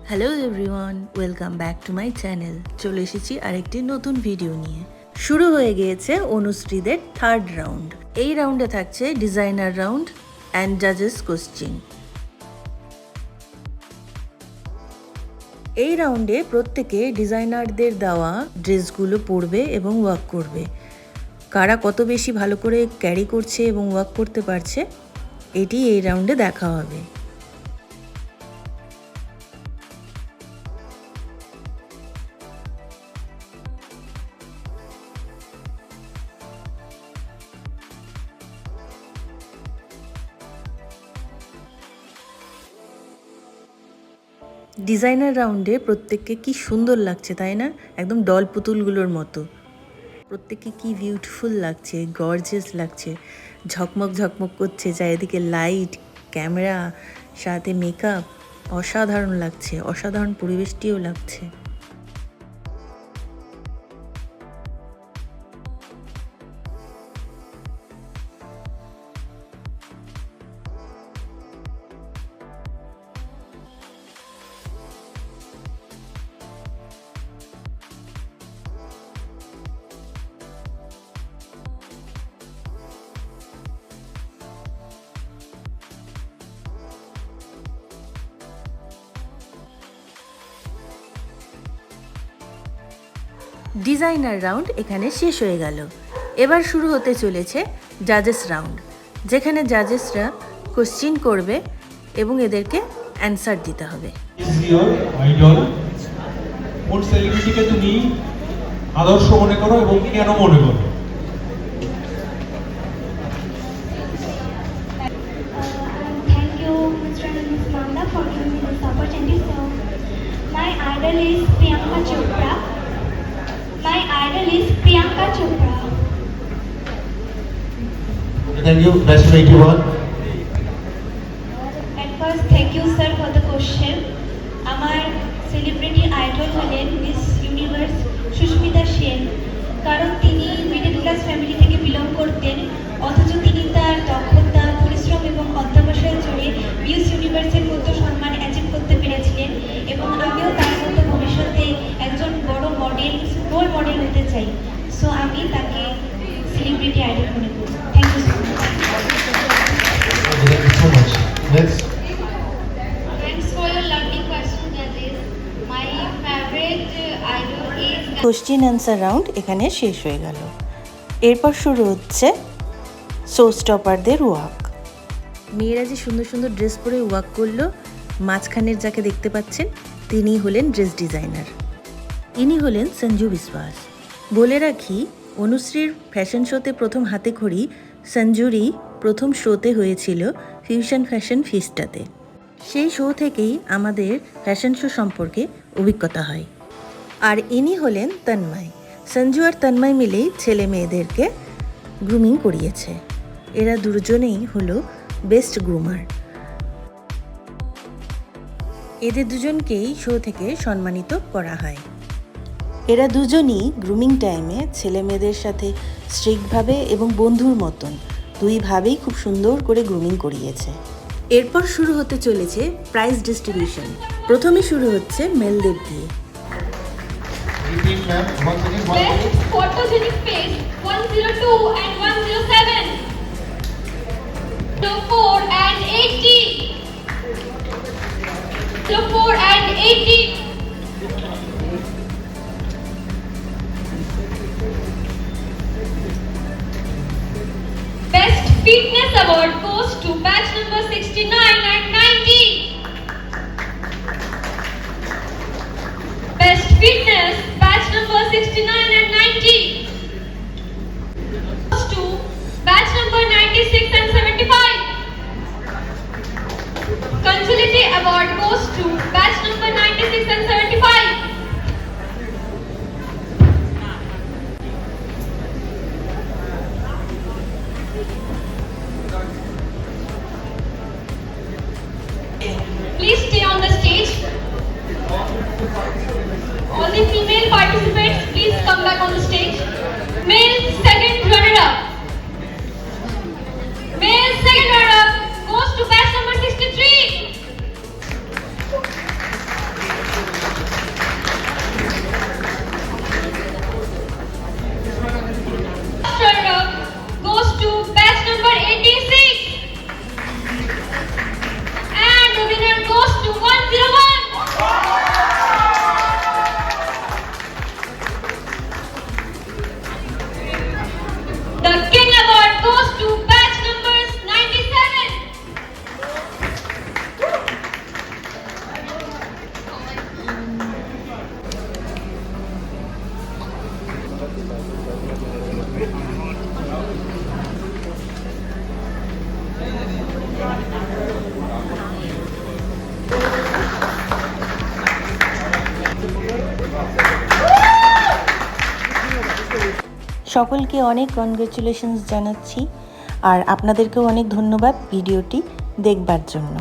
Hello everyone, welcome back to my channel. চলে এসেছি আরেকটি নতুন ভিডিও নিয়ে। শুরু হয়ে গিয়েছে অনুশ্রীদের থার্ড রাউন্ড। এই রাউন্ডে থাকছে ডিজাইনার রাউন্ড অ্যান্ড জাজেস কোশ্চিন। এই রাউন্ডে প্রত্যেকে ডিজাইনারদের দেওয়া ড্রেসগুলো পরবে এবং ওয়ার্ক করবে। কারা কত বেশি ভালো করে ক্যারি করছে এবং ওয়ার্ক করতে পারছে, এটি এই রাউন্ডে দেখা হবে। ডিজাইনার রাউন্ডে প্রত্যেককে কি সুন্দর লাগছে, তাই না? একদম ডল পুতুলগুলোর মতো। প্রত্যেককে কি বিউটিফুল লাগছে, গর্জিয়াস লাগছে, ঝকমক ঝকমক করছে। চারিদিকে লাইট, ক্যামেরা, সাথে মেকআপ, অসাধারণ লাগছে। অসাধারণ পরিবেশটিও লাগছে। ডিজাইনার রাউন্ড এখানে শেষ হয়ে গেল। এবার শুরু হতে চলেছে জাজেস রাউন্ড, যেখানে জাজেসরা কোশ্চিন করবে এবং এদেরকে অ্যান্সার দিতে হবে। কোন সেলিব্রিটিকে তুমি আদর্শ মনে করো এবং কেন মনে করো? Thank you, Mr. and Ms. Manda, for giving me this opportunity. So, my idol is Priyanka Chopra. My idol is Priyanka Chopra. Thank you. Best to meet you all. At first, thank you, sir, for the question. আমার celebrity idol হলেন miss universe Susmita Sen, কারণ তিনি middle class family থেকে belong করতেন, অথচ তিনি তার দক্ষতা, পরিশ্রম এবং অধ্যবসায়ের জোরে মিস ইউনিভার্সের মতো সম্মান অ্যাচিভ করতে পেরেছিলেন। এবং আমিও তার মতো ভবিষ্যতে একজন বড় মডেল, রোল মডেল হতে চাই। সো আমি তাকে সেলিব্রিটি আইডল মনে করি। Thank you so much. Thank you so much. Next. Thanks for your lovely question, judges. My favorite idol is question answer round এখানে শেষ হয়ে গেল। এরপর শুরু হচ্ছে শো স্টপারদের ওয়াক। মেয়েরা যে সুন্দর সুন্দর ড্রেস পরে ওয়াক করলো, মাঝখানের যাকে দেখতে পাচ্ছেন তিনি হলেন ড্রেস ডিজাইনার। ইনি হলেন সঞ্জু বিশ্বাস। বলে রাখি, অনুশ্রীর ফ্যাশন শোতে প্রথম হাতে খড়ি সঞ্জুরই প্রথম শোতে হয়েছিল ফিউশন ফ্যাশন ফিস্টাতে। সেই শো থেকেই আমাদের ফ্যাশন শো সম্পর্কে অভিজ্ঞতা হয়। আর ইনি হলেন তন্ময়। সঞ্জু আর তন্ময় মিলেই ছেলে মেয়েদেরকে গ্রুমিং করিয়েছে। এরা দুজনেই হলো বেস্ট গ্রুমার। এদের দুজনকেই শো থেকে সম্মানিত করা হয়। এরা দুজনই গ্রুমিং টাইমে ছেলে মেয়েদের সাথে স্ট্রিক্টভাবে এবং বন্ধুর মতন দুইভাবেই খুব সুন্দর করে গ্রুমিং করিয়েছে। এরপর শুরু হতে চলেছে প্রাইজ ডিস্ট্রিবিউশন। প্রথমে শুরু হচ্ছে মেলদের দিয়ে। Repeat, ma'am. Once again. Best photogenic face 102 and 107. So 4 and 80. So 4 and 80. Best fitness award goes to batch number 69 and 90. Best fitness batch number 69 and 90. Goes to batch number 96 and 75. Consolidate award goes to batch number 96 and 75. Please stay on the stage. All the female participants, please come back on the stage. Male second runner-up. সকলকে অনেক congratulations জানাচ্ছি, আর আপনাদেরকেও অনেক ধন্যবাদ ভিডিওটি দেখবার জন্য।